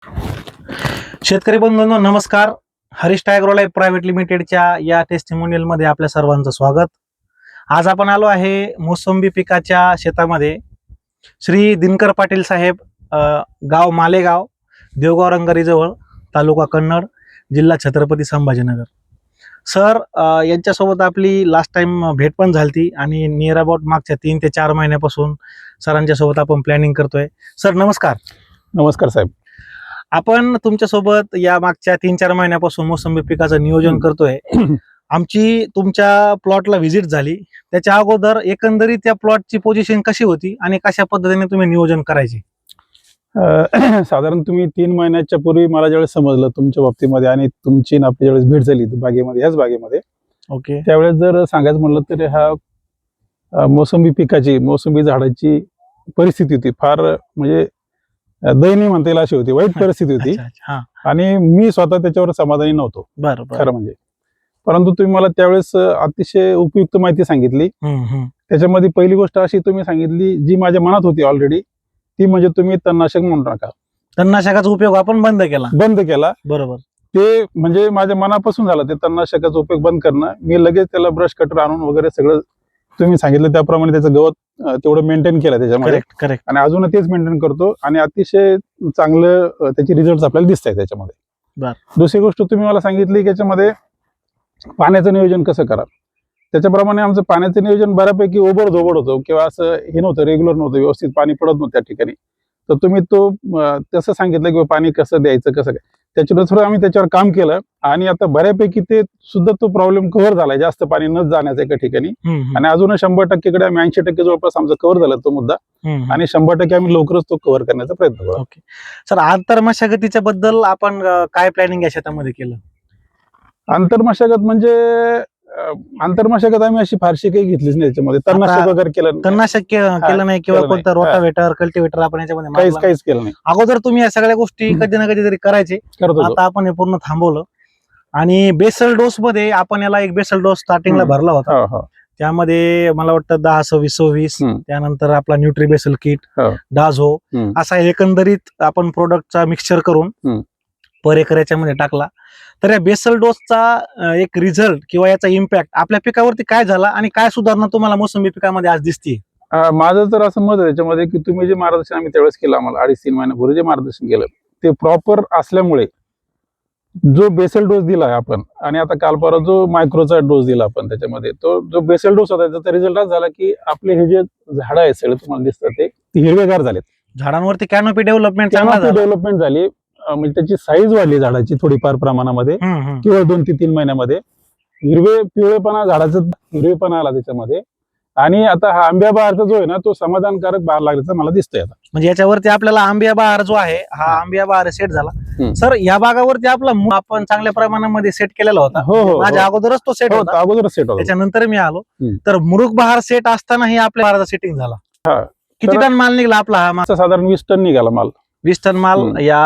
शेतकरी बंधूंनो नमस्कार. हरीश ॲग्रोलाइफ प्रायव्हेट लिमिटेडच्या या टेस्टिमोनियल मध्ये आपल्या सर्वांचं स्वागत. आज आपण आलो आहे मोसंबी पिकाच्या शेतामध्ये. श्री दिनकर पाटील साहेब, गाव मालेगाव, देवगाव रंगारी जवळ, तालुका कन्नड, जिल्हा छत्रपती संभाजीनगर. सर, यांच्यासोबत आपली लास्ट टाइम भेट पण झाली आणि नियर अबाउट मागच्या 3 ते 4 महिन्यापासून सरांच्या सोबत आपण प्लॅनिंग करतोय. सर नमस्कार. नमस्कार साहेब. आपण तुमच्यासोबत या मागच्या 3-4 महिन्यापासून मोसंबी पिकाचं नियोजन करतोय. आमची तुमच्या प्लॉटला व्हिजिट झाली. त्याच्या अगोदर एकंदरीत त्या प्लॉटची पोझिशन कशी होती आणि कशा पद्धतीने तुम्ही नियोजन करायचे? साधारण तुम्ही 3 महिन्याच्या पूर्वी मला ज्यावेळेस समजलं तुमच्या बाबतीमध्ये आणि तुमची ना आपली ज्यावेळेस भेट झाली बागेमध्ये, याच बागेमध्ये, ओके, त्यावेळेस जर सांगायचं म्हणलं तर हा मोसंबी झाडाची परिस्थिती होती फार म्हणजे दयनीय म्हणता येईल अशी होती, वाईट परिस्थिती होती. आणि मी स्वतः त्याच्यावर समाधानी नव्हतो खरं म्हणजे. परंतु तुम्ही मला त्यावेळेस अतिशय उपयुक्त माहिती सांगितली. त्याच्यामध्ये पहिली गोष्ट अशी तुम्ही सांगितली जी माझ्या मनात होती ऑलरेडी, ती म्हणजे तुम्ही तणनाशक म्हणू नका. तणनाशकाचा उपयोग आपण बंद केला. बरोबर. ते म्हणजे माझ्या मनापासून झालं ते तणनाशकाचा उपयोग बंद करणं. मी लगेच त्याला ब्रश कटर आणून वगैरे सगळं तुम्ही सांगितलं त्याप्रमाणे त्याचं गवत तेवढं मेंटेन केलं त्याच्यामध्ये. करेक्ट. आणि अजून तेच मेंटेन करतो आणि अतिशय चांगलं त्याचे रिझल्ट आपल्याला दिसत आहेत त्याच्यामध्ये. दुसरी गोष्ट तुम्ही मला सांगितली की याच्यामध्ये पाण्याचं नियोजन कसं करा. त्याच्याप्रमाणे आमचं पाण्याचं नियोजन बऱ्यापैकी ओबडधोबड होतं किंवा असं हे नव्हतं, रेग्युलर नव्हतं, व्यवस्थित पाणी पडत नव्हतं त्या ठिकाणी. तर तुम्ही तसं सांगितलं की पाणी कसं द्यायचं कसं काय, त्याच्यानुसार आम्ही त्याच्यावर काम केलं आणि आता बऱ्यापैकी ते सुद्धा तो प्रॉब्लेम कव्हर झालाय, जास्त पाणी न जाण्याचा एका ठिकाणी. आणि अजून 100% कडे आम्ही 80% जवळपास आमचं कव्हर झालं तो मुद्दा. आणि 100% आम्ही लवकरच तो कव्हर करण्याचा प्रयत्न करू. ओके सर, आंतरमशागतीच्या बद्दल आपण काय प्लॅनिंग या शेतामध्ये केलं? आंतरमशागत म्हणजे आंतरमशागत आम्ही अशी फारशी काही घेतलीच नाही त्याच्यामध्ये. तणनाशक वगैरे केलं केलं नाही किंवा कोणतं रोटावेटर, कल्टिवेटर आपण याच्यामध्ये काहीच केलं नाही. अगोदर तुम्ही या सगळ्या गोष्टी कधी ना कधी तरी करायचे. आता आपण हे पूर्ण थांबवलं. आणि बेसल डोस मध्ये आपण याला एक बेसल डोस स्टार्टिंगला भरला होता. त्यामध्ये मला वाटतं 10-20-20, त्यानंतर आपला न्यूट्री बेसल किट, डाझो, असा एकंदरीत आपण प्रोडक्टचा मिक्सचर करून पर एकर याच्यामध्ये टाकला. तर या बेसल डोसचा एक रिझल्ट किंवा याचा इम्पॅक्ट आपल्या पिकावरती काय झाला आणि काय सुधारणा तुम्हाला मोसंबी पिकामध्ये आज दिसते? माझं तर असं मत आहे त्याच्यामध्ये की तुम्ही जे मार्गदर्शन आम्ही त्यावेळेस केलं, आम्हाला 2.5-3 महिन्यापूर्वी जे मार्गदर्शन केलं ते प्रॉपर असल्यामुळे जो बेसल डोस दिला आपण आणि आता काल परवा जो मायक्रोचा डोस दिला आपण त्याच्यामध्ये, तो जो बेसल डोस होता त्याचा रिझल्ट असा झाला की आपले हे जे झाडं आहेत सगळे तुम्हाला दिसतात ते हिरवेगार झालेत. झाडांवरती कॅनोपी डेव्हलपमेंट झाली. म्हणजे त्याची साईज वाढली झाडाची थोडीफार प्रमाणामध्ये किंवा 2 ते 3 महिन्यामध्ये पिवळेपणा, झाडाचा हिरवेपणा आला त्याच्यामध्ये. आणि आता हा आंब्या बहारचा जो आहे ना तो समाधानकारक बहार लागल्याचं मला दिसतोय आता. म्हणजे याच्यावरती आपल्याला आंबिया बहार जो आहे हा आंबिया बहार सेट झाला. सर, या भागावरती आपला आपण चांगल्या प्रमाणामध्ये सेट केलेला होता. हो, माझ्या अगोदरच तो सेट होता. अगोदरच सेट होता. त्याच्यानंतर मी आलो. तर मुरुक बहार सेट असतानाही आपल्या बहाराचा सेटिंग झाला. किती टन माल निघाला आपला? हा साधारण 20 टन निघाला माल. 20 टन माल या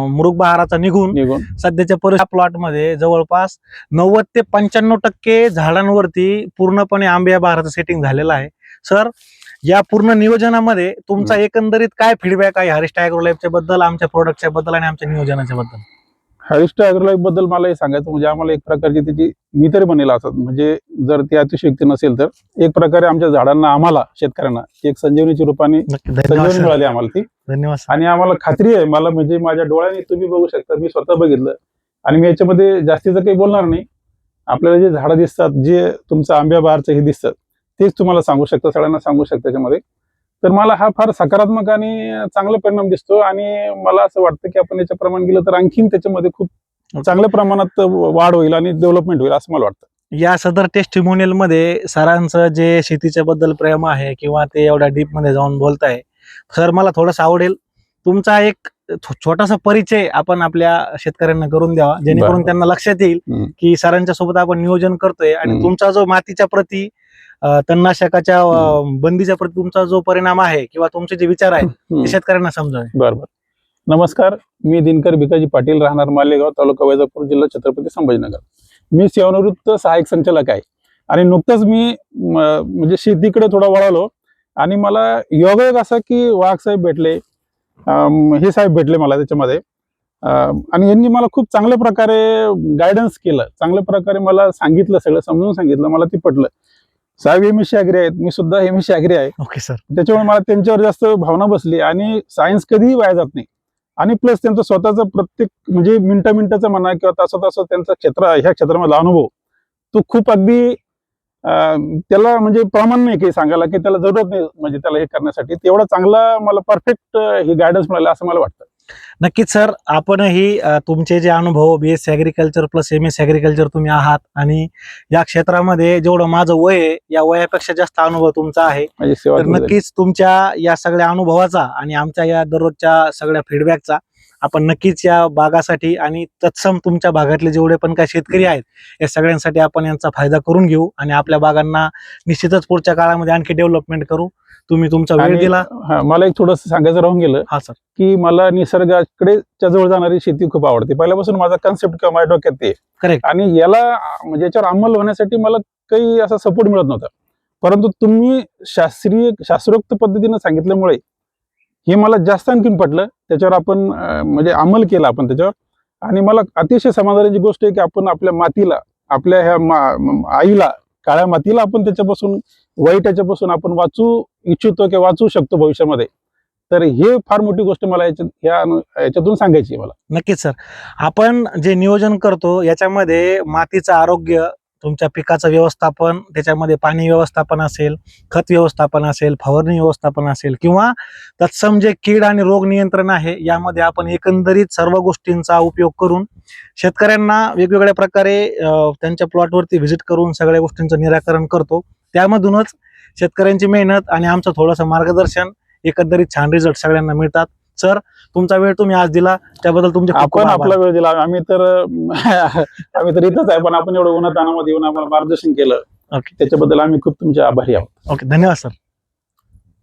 मुरुक बहाराचा निघून सध्याच्या प्लॉट मध्ये जवळपास 90 ते 95% झाडांवरती पूर्णपणे आंबिया बहाराचं सेटिंग झालेलं आहे. सर, या पूर्ण नियोजनामध्ये तुमचा एकंदरीत काय फीडबॅक आहे हरीश ॲग्रोलाइफच्या बद्दल, आमच्या प्रोडक्टच्या बद्दल आणि आमच्या नियोजनाच्या बद्दल? हरीश ॲग्रोलाइफ बद्दल मला हे सांगायचं म्हणजे आम्हाला एक प्रकारची त्याची मी तरी म्हणेल असं म्हणजे जर ती अतिशयोक्ती नसेल तर एक प्रकारे आमच्या झाडांना, आम्हाला शेतकऱ्यांना एक संजीवनीच्या रूपाने संजीवनी मिळाली आम्हाला ती. धन्यवाद. आणि आम्हाला खात्री आहे, मला म्हणजे माझ्या डोळ्यांनी तुम्ही बघू शकता, मी स्वतः बघितलं. आणि मी याच्यामध्ये जास्तीचं काही बोलणार नाही. आपल्याला जे झाडं दिसतात, जे तुमचं आंब्या बहारचं हे दिसतात, तेच तुम्हाला सांगू शकता, सगळ्यांना सांगू शकता त्याच्यामध्ये. तर मला हा फार सकारात्मक आणि चांगला परिणाम दिसतो आणि मला असं वाटतं की आपण याच्याप्रमाणे गेलं तर आणखीन त्याच्यामध्ये खूप चांगल्या प्रमाणात वाढ होईल आणि डेव्हलपमेंट होईल असं मला वाटतं. या सदर टेस्टिमोनियल मध्ये सरांचं जे शेतीच्या बद्दल प्रेम आहे किंवा ते एवढ्या डीप मध्ये जाऊन बोलताय, सर मला थोडंसं आवडेल तुमचा एक छोटासा परिचय आपण आपल्या शेतकऱ्यांना करून द्यावा, जेणेकरून त्यांना लक्षात येईल की सरांच्या सोबत आपण नियोजन करतोय आणि तुमचा जो मातीच्या प्रती, तणनाशकाच्या बंदीच्या प्रती तुमचा जो परिणाम आहे किंवा तुमचे जे विचार आहेत ते शेतकऱ्यांना समजावे. बरोबर. नमस्कार, मी दिनकर भिकाजी पाटील, राहणार मालेगाव, तालुका वैजापूर, जिल्हा छत्रपती संभाजीनगर. मी सेवानिवृत्त सहाय्यक संचालक आहे आणि नुकतंच मी म्हणजे शेतीकडे थोडा वळालो आणि मला योगायोग असा की वाघ साहेब भेटले, हे साहेब भेटले मला त्याच्यामध्ये आणि यांनी मला खूप चांगल्या प्रकारे गायडन्स केलं, चांगल्या प्रकारे मला सांगितलं, सगळं समजून सांगितलं, मला ते पटलं. साहेब एमएससी ॲग्री आहेत, मी सुद्धा एमएससी ॲग्री आहे. Okay sir. त्याच्यामुळे मला त्यांच्यावर जास्त भावना बसली आणि सायन्स कधीही वाया जात नाही. आणि प्लस त्यांचा स्वतःचा प्रत्येक म्हणजे मिनिटाचा म्हणा किंवा तासा त्यांचा ह्या क्षेत्रामधला अनुभव तो खूप अगदी त्याला म्हणजे प्रमाण नाही काही सांगायला की त्याला जरूरत नाही म्हणजे त्याला हे करण्यासाठी. तेवढा चांगला मला परफेक्ट हे गायडन्स मिळालं असं मला वाटतं. नक्कीच सर, आपणही तुमचे जे अनुभव BSc agriculture plus MSc agriculture तुम्ही आहात आणि या क्षेत्रामध्ये जेवढं माझं वय आहे या वयापेक्षा जास्त अनुभव तुमचा आहे. माझी सेवा तर केली. नक्कीच तुमच्या या सगळ्या अनुभवाचा आणि आमच्या या दररोजच्या सगळ्या फीडबॅकचा आपण नक्कीच या बागासाठी आणि तत्सम तुमच्या भागातले जेवढे पण काही शेतकरी आहेत या सगळ्यांसाठी आपण यांचा फायदा करून घेऊ आणि आपल्या बागांना निश्चितच पुढच्या काळामध्ये आणखी डेव्हलपमेंट करू. तुम्ही तुमचा वेळ आणि दिला. मला एक थोडं सांगायचं राहून गेलं हा सर. की मला निसर्गाकडे जवळ जाणारी शेती खूप आवडते. पहिल्यापासून माझा कन्सेप्ट किंवा माझ्या डोक्यात ते करेक्ट. आणि याला म्हणजे याच्यावर अंमल होण्यासाठी मला काही असा सपोर्ट मिळत नव्हता. परंतु तुम्ही शास्त्रोक्त पद्धतीने सांगितल्यामुळे हे मला जास्त आणखीन पटलं. त्याच्यावर आपण म्हणजे अंमल केला आपण त्याच्यावर आणि मला अतिशय समाधानाची गोष्ट आहे की आपण आपल्या मातीला, आपल्या ह्या आईला, काळ्या मातीला आपण त्याच्यापासून वाईट याच्यापासून आपण वाचू इच्छितो किंवा वाचू शकतो भविष्यामध्ये. तर हे फार मोठी गोष्ट मला याच्यातून सांगायची आहे मला. नक्कीच सर, आपण जे नियोजन करतो याच्यामध्ये मातीचं आरोग्य, तुमच्या पिकाचं व्यवस्थापन, त्याच्यामध्ये पाणी व्यवस्थापन असेल, खत व्यवस्थापन असेल, फवारणी व्यवस्थापन असेल किंवा तत्सम जे कीड आणि रोग नियंत्रण आहे यामध्ये आपण एकंदरीत सर्व गोष्टींचा उपयोग करून शेतकऱ्यांना वेगवेगळ्या प्रकारे त्यांच्या प्लॉटवरती व्हिजिट करून सगळ्या गोष्टींचं निराकरण करतो. त्यामधूनच शेतकऱ्यांची मेहनत आणि आमचं थोडंसं मार्गदर्शन एकंदरीत छान रिझल्ट सगळ्यांना मिळतात. सर, तुमचा वेळ तुम्ही आज दिला त्याबद्दल तुमचे खूप खूप आपण आभार. आपला वेळ दिला. आम्ही तर इथंच आहे, पण आपण एवढं उन्हातानामध्ये येऊन आम्हाला मार्गदर्शन केलं ओके. त्याच्याबद्दल आम्ही खूप तुमचे आभारी आहोत. ओके, धन्यवाद सर.